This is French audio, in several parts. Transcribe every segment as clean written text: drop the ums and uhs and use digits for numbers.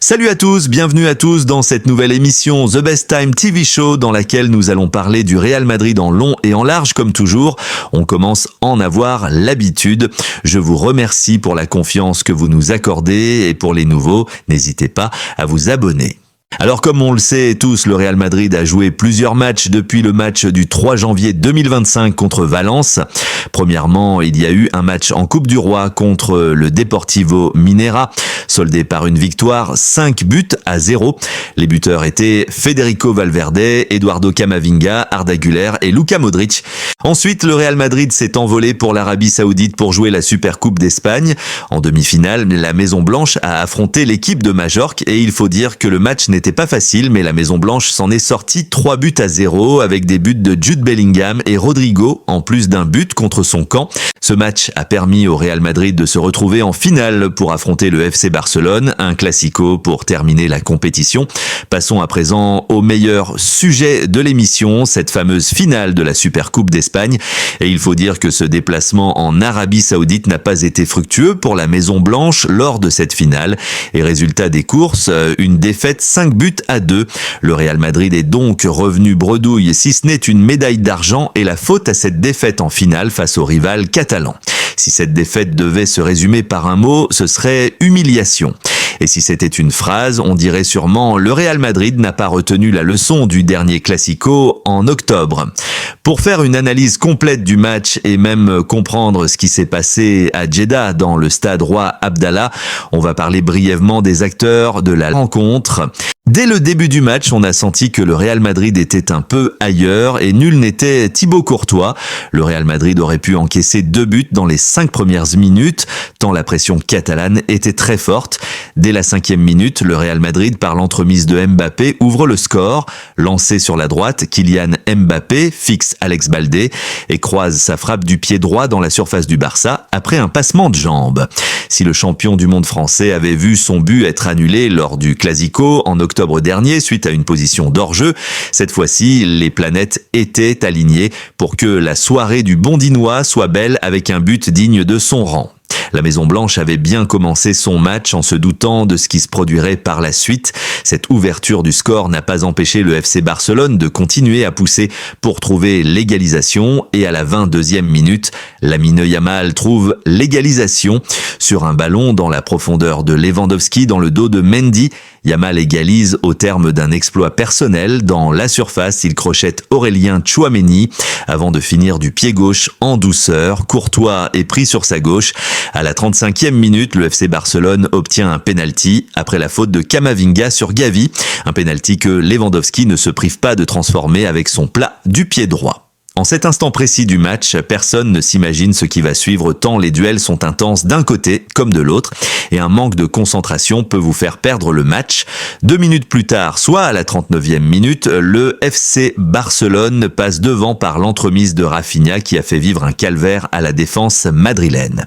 Salut à tous, bienvenue à tous dans cette nouvelle émission The Best Time TV Show dans laquelle nous allons parler du Real Madrid en long et en large comme toujours. On commence à en avoir l'habitude. Je vous remercie pour la confiance que vous nous accordez et pour les nouveaux, n'hésitez pas à vous abonner. Alors comme on le sait tous, le Real Madrid a joué plusieurs matchs depuis le match du 3 janvier 2025 contre Valence. Premièrement, il y a eu un match en Coupe du Roi contre le Deportivo Minera, soldé par une victoire 5-0. Les buteurs étaient Federico Valverde, Eduardo Camavinga, Arda Güler et Luka Modric. Ensuite, le Real Madrid s'est envolé pour l'Arabie Saoudite pour jouer la Supercoupe d'Espagne. En demi-finale, la Maison Blanche a affronté l'équipe de Majorque et il faut dire que le match n'était pas facile, mais la Maison Blanche s'en est sortie 3-0 avec des buts de Jude Bellingham et Rodrigo, en plus d'un but contre son camp. Ce match a permis au Real Madrid de se retrouver en finale pour affronter le FC Barcelone, un classico pour terminer la compétition. Passons à présent au meilleur sujet de l'émission, cette fameuse finale de la Supercoupe d'Espagne. Et il faut dire que ce déplacement en Arabie Saoudite n'a pas été fructueux pour la Maison Blanche lors de cette finale. Et résultat des courses, une défaite 5-2. Le Real Madrid est donc revenu bredouille, si ce n'est une médaille d'argent, et la faute à cette défaite en finale face au rival catalan. Si cette défaite devait se résumer par un mot, ce serait humiliation. Et si c'était une phrase, on dirait sûrement « Le Real Madrid n'a pas retenu la leçon du dernier Classico en octobre ». Pour faire une analyse complète du match et même comprendre ce qui s'est passé à Jeddah dans le stade Roi Abdallah, on va parler brièvement des acteurs de la rencontre. Dès le début du match, on a senti que le Real Madrid était un peu ailleurs et nul n'était Thibaut Courtois. Le Real Madrid aurait pu encaisser 2 buts dans les 5 premières minutes, tant la pression catalane était très forte. Dès la 5e minute, le Real Madrid, par l'entremise de Mbappé, ouvre le score. Lancé sur la droite, Kylian Mbappé fixe Alex Baldé et croise sa frappe du pied droit dans la surface du Barça après un passement de jambes. Si le champion du monde français avait vu son but être annulé lors du Classico en octobre dernier suite à une position d'hors-jeu, cette fois-ci, les planètes étaient alignées pour que la soirée du Bondinois soit belle avec un but digne de son rang. La Maison Blanche avait bien commencé son match en se doutant de ce qui se produirait par la suite. Cette ouverture du score n'a pas empêché le FC Barcelone de continuer à pousser pour trouver l'égalisation et à la 22e minute, Lamine Yamal trouve l'égalisation sur un ballon dans la profondeur de Lewandowski dans le dos de Mendy. Yamal égalise au terme d'un exploit personnel. Dans la surface, il crochette Aurélien Tchouaméni avant de finir du pied gauche en douceur. Courtois est pris sur sa gauche. À la 35e minute, le FC Barcelone obtient un penalty après la faute de Camavinga sur Gavi. Un penalty que Lewandowski ne se prive pas de transformer avec son plat du pied droit. En cet instant précis du match, personne ne s'imagine ce qui va suivre tant les duels sont intenses d'un côté comme de l'autre et un manque de concentration peut vous faire perdre le match. 2 minutes plus tard, soit à la 39e minute, le FC Barcelone passe devant par l'entremise de Rafinha qui a fait vivre un calvaire à la défense madrilène.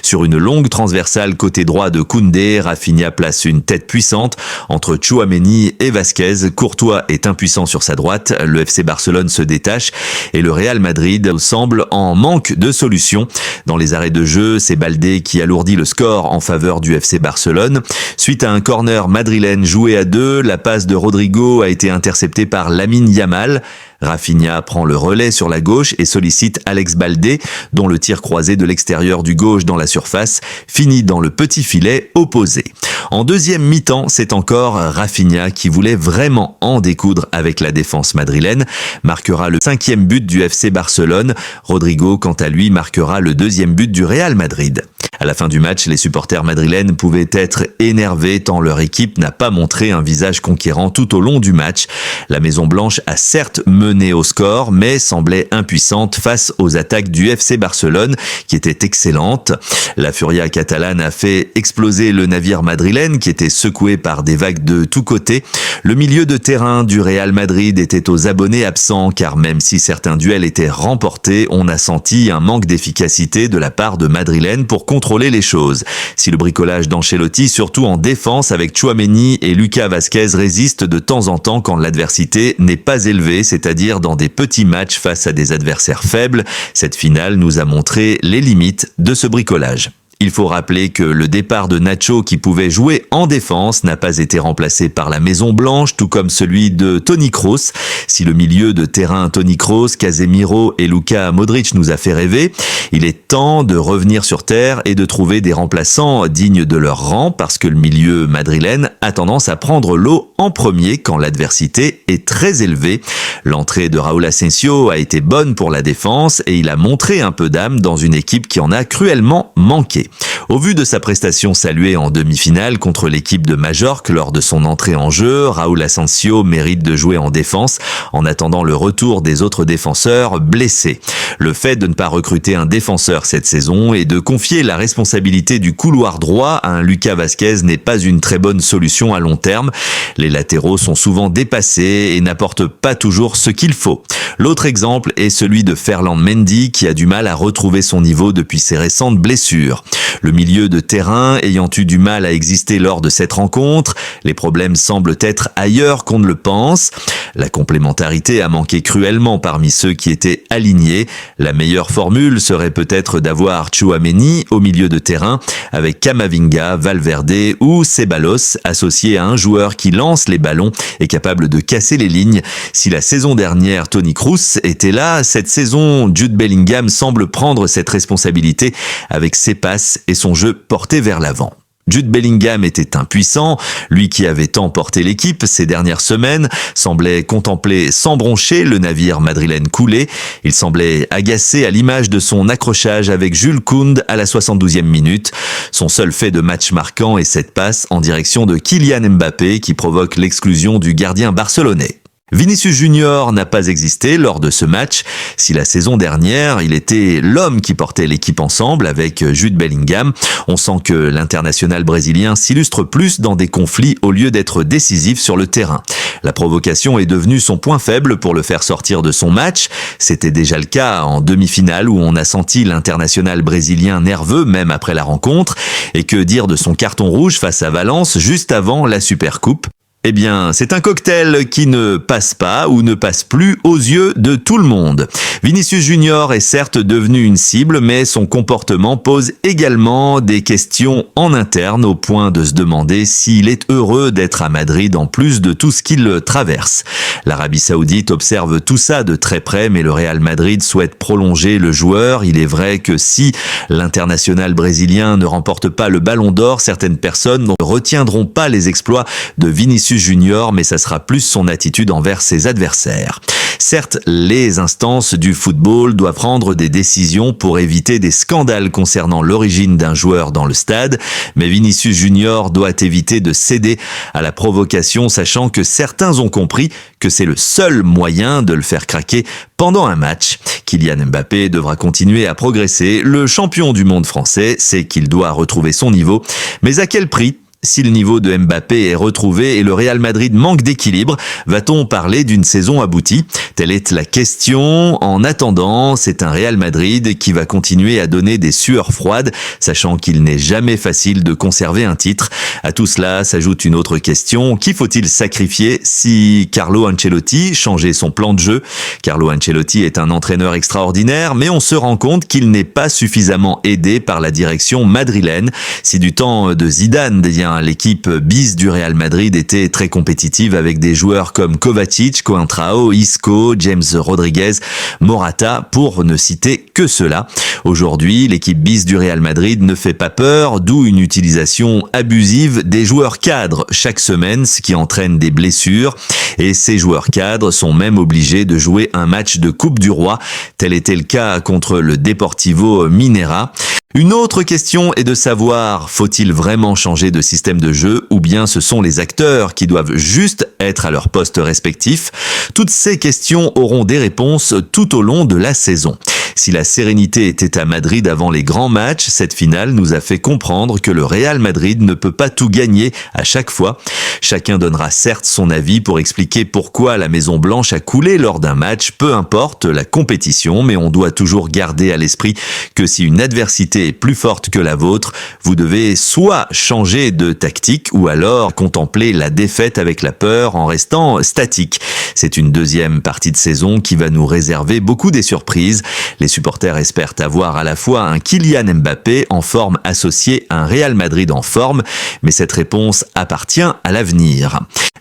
Sur une longue transversale côté droit de Koundé, Rafinha place une tête puissante entre Tchouaméni et Vasquez. Courtois est impuissant sur sa droite, le FC Barcelone se détache et le Real Madrid semble en manque de solution. Dans les arrêts de jeu, c'est Baldé qui alourdit le score en faveur du FC Barcelone. Suite à un corner madrilène joué à 2, la passe de Rodrigo a été interceptée par Lamine Yamal. Rafinha prend le relais sur la gauche et sollicite Alex Baldé, dont le tir croisé de l'extérieur du gauche dans la surface finit dans le petit filet opposé. En deuxième mi-temps, c'est encore Rafinha qui voulait vraiment en découdre avec la défense madrilène, marquera le 5e but du FC Barcelone. Rodrigo, quant à lui, marquera le 2e but du Real Madrid. À la fin du match, les supporters madrilènes pouvaient être énervés tant leur équipe n'a pas montré un visage conquérant tout au long du match. La Maison Blanche a certes mené au score, mais semblait impuissante face aux attaques du FC Barcelone, qui étaient excellentes. La Furia catalane a fait exploser le navire madrilène, qui était secoué par des vagues de tous côtés. Le milieu de terrain du Real Madrid était aux abonnés absents, car même si certains duels étaient remportés, on a senti un manque d'efficacité de la part de madrilène pour contrôler les choses. Si le bricolage d'Ancelotti, surtout en défense avec Tchouaméni et Lucas Vasquez, résiste de temps en temps quand l'adversité n'est pas élevée, c'est-à-dire dans des petits matchs face à des adversaires faibles, cette finale nous a montré les limites de ce bricolage. Il faut rappeler que le départ de Nacho, qui pouvait jouer en défense, n'a pas été remplacé par la Maison Blanche, tout comme celui de Toni Kroos. Si le milieu de terrain Toni Kroos, Casemiro et Luka Modric nous a fait rêver, il est temps de revenir sur terre et de trouver des remplaçants dignes de leur rang, parce que le milieu madrilène a tendance à prendre l'eau en premier quand l'adversité est très élevée. L'entrée de Raúl Asensio a été bonne pour la défense et il a montré un peu d'âme dans une équipe qui en a cruellement manqué. Au vu de sa prestation saluée en demi-finale contre l'équipe de Majorque lors de son entrée en jeu, Raúl Asensio mérite de jouer en défense en attendant le retour des autres défenseurs blessés. Le fait de ne pas recruter un défenseur cette saison et de confier la responsabilité du couloir droit à un Lucas Vázquez n'est pas une très bonne solution à long terme. Les latéraux sont souvent dépassés et n'apportent pas toujours ce qu'il faut. L'autre exemple est celui de Ferland Mendy qui a du mal à retrouver son niveau depuis ses récentes blessures. Le milieu de terrain ayant eu du mal à exister lors de cette rencontre, les problèmes semblent être ailleurs qu'on ne le pense. La complémentarité a manqué cruellement parmi ceux qui étaient alignés. La meilleure formule serait peut-être d'avoir Tchouaméni au milieu de terrain avec Camavinga, Valverde ou Ceballos associé à un joueur qui lance les ballons et capable de casser les lignes. Si la saison dernière Toni Kroos était là, cette saison Jude Bellingham semble prendre cette responsabilité avec ses passes et son jeu porté vers l'avant. Jude Bellingham était impuissant, lui qui avait tant porté l'équipe ces dernières semaines, semblait contempler sans broncher le navire madrilène coulé. Il semblait agacé à l'image de son accrochage avec Jules Koundé à la 72e minute. Son seul fait de match marquant est cette passe en direction de Kylian Mbappé qui provoque l'exclusion du gardien barcelonais. Vinicius Junior n'a pas existé lors de ce match. Si la saison dernière, il était l'homme qui portait l'équipe ensemble avec Jude Bellingham, on sent que l'international brésilien s'illustre plus dans des conflits au lieu d'être décisif sur le terrain. La provocation est devenue son point faible pour le faire sortir de son match. C'était déjà le cas en demi-finale où on a senti l'international brésilien nerveux même après la rencontre. Et que dire de son carton rouge face à Valence juste avant la Supercoupe ? Eh bien, c'est un cocktail qui ne passe pas ou ne passe plus aux yeux de tout le monde. Vinicius Junior est certes devenu une cible, mais son comportement pose également des questions en interne au point de se demander s'il est heureux d'être à Madrid en plus de tout ce qu'il traverse. L'Arabie Saoudite observe tout ça de très près, mais le Real Madrid souhaite prolonger le joueur. Il est vrai que si l'international brésilien ne remporte pas le Ballon d'Or, certaines personnes ne retiendront pas les exploits de Vinicius Junior, mais ça sera plus son attitude envers ses adversaires. Certes, les instances du football doivent prendre des décisions pour éviter des scandales concernant l'origine d'un joueur dans le stade, mais Vinicius Junior doit éviter de céder à la provocation, sachant que certains ont compris que c'est le seul moyen de le faire craquer pendant un match. Kylian Mbappé devra continuer à progresser. Le champion du monde français sait qu'il doit retrouver son niveau, mais à quel prix ? Si le niveau de Mbappé est retrouvé et le Real Madrid manque d'équilibre, va-t-on parler d'une saison aboutie ? Telle est la question. En attendant, c'est un Real Madrid qui va continuer à donner des sueurs froides, sachant qu'il n'est jamais facile de conserver un titre. À tout cela s'ajoute une autre question. Qui faut-il sacrifier si Carlo Ancelotti changeait son plan de jeu ? Carlo Ancelotti est un entraîneur extraordinaire, mais on se rend compte qu'il n'est pas suffisamment aidé par la direction madrilène. Si du temps de Zidane, l'équipe bis du Real Madrid était très compétitive avec des joueurs comme Kovacic, Coentrao, Isco, James Rodriguez, Morata, pour ne citer que cela. Aujourd'hui, l'équipe bis du Real Madrid ne fait pas peur, d'où une utilisation abusive des joueurs cadres chaque semaine, ce qui entraîne des blessures. Et ces joueurs cadres sont même obligés de jouer un match de Coupe du Roi. Tel était le cas contre le Deportivo Minera. Une autre question est de savoir, faut-il vraiment changer de système de jeu ou bien ce sont les acteurs qui doivent juste être à leur poste respectif ? Toutes ces questions auront des réponses tout au long de la saison. Si la sérénité était à Madrid avant les grands matchs, cette finale nous a fait comprendre que le Real Madrid ne peut pas tout gagner à chaque fois. Chacun donnera certes son avis pour expliquer pourquoi la Maison Blanche a coulé lors d'un match, peu importe la compétition, mais on doit toujours garder à l'esprit que si une adversité est plus forte que la vôtre, vous devez soit changer de tactique ou alors contempler la défaite avec la peur en restant statique. C'est une deuxième partie de saison qui va nous réserver beaucoup des surprises. Les supporters espèrent avoir à la fois un Kylian Mbappé en forme associé à un Real Madrid en forme, mais cette réponse appartient à l'avenir.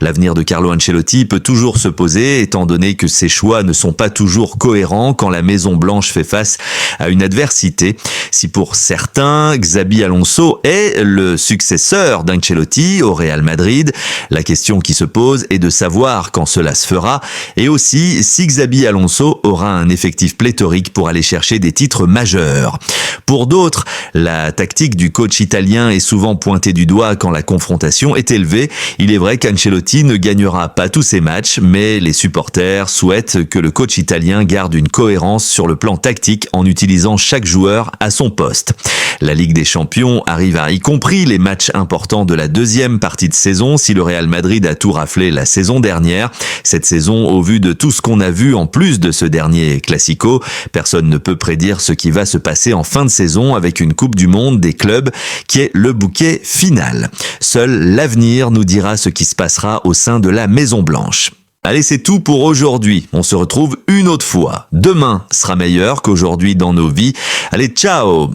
L'avenir de Carlo Ancelotti peut toujours se poser, étant donné que ses choix ne sont pas toujours cohérents quand la Maison Blanche fait face à une adversité. Si pour certains, Xabi Alonso est le successeur d'Ancelotti au Real Madrid, la question qui se pose est de savoir quand cela se fera, et aussi si Xabi Alonso aura un effectif pléthorique pour aller chercher des titres majeurs. Pour d'autres, la tactique du coach italien est souvent pointée du doigt quand la confrontation est élevée. Il est vrai qu'Ancelotti ne gagnera pas tous ses matchs, mais les supporters souhaitent que le coach italien garde une cohérence sur le plan tactique en utilisant chaque joueur à son poste. La Ligue des Champions arrive à y compris les matchs importants de la deuxième partie de saison si le Real Madrid a tout raflé la saison dernière. Cette saison, au vu de tout ce qu'on a vu en plus de ce dernier Classico, personne ne peut prédire ce qui va se passer en fin de saison avec une Coupe du Monde des clubs qui est le bouquet final. Seul l'avenir nous dira ce qui se passera au sein de la Maison Blanche. Allez, c'est tout pour aujourd'hui. On se retrouve une autre fois. Demain sera meilleur qu'aujourd'hui dans nos vies. Allez, ciao!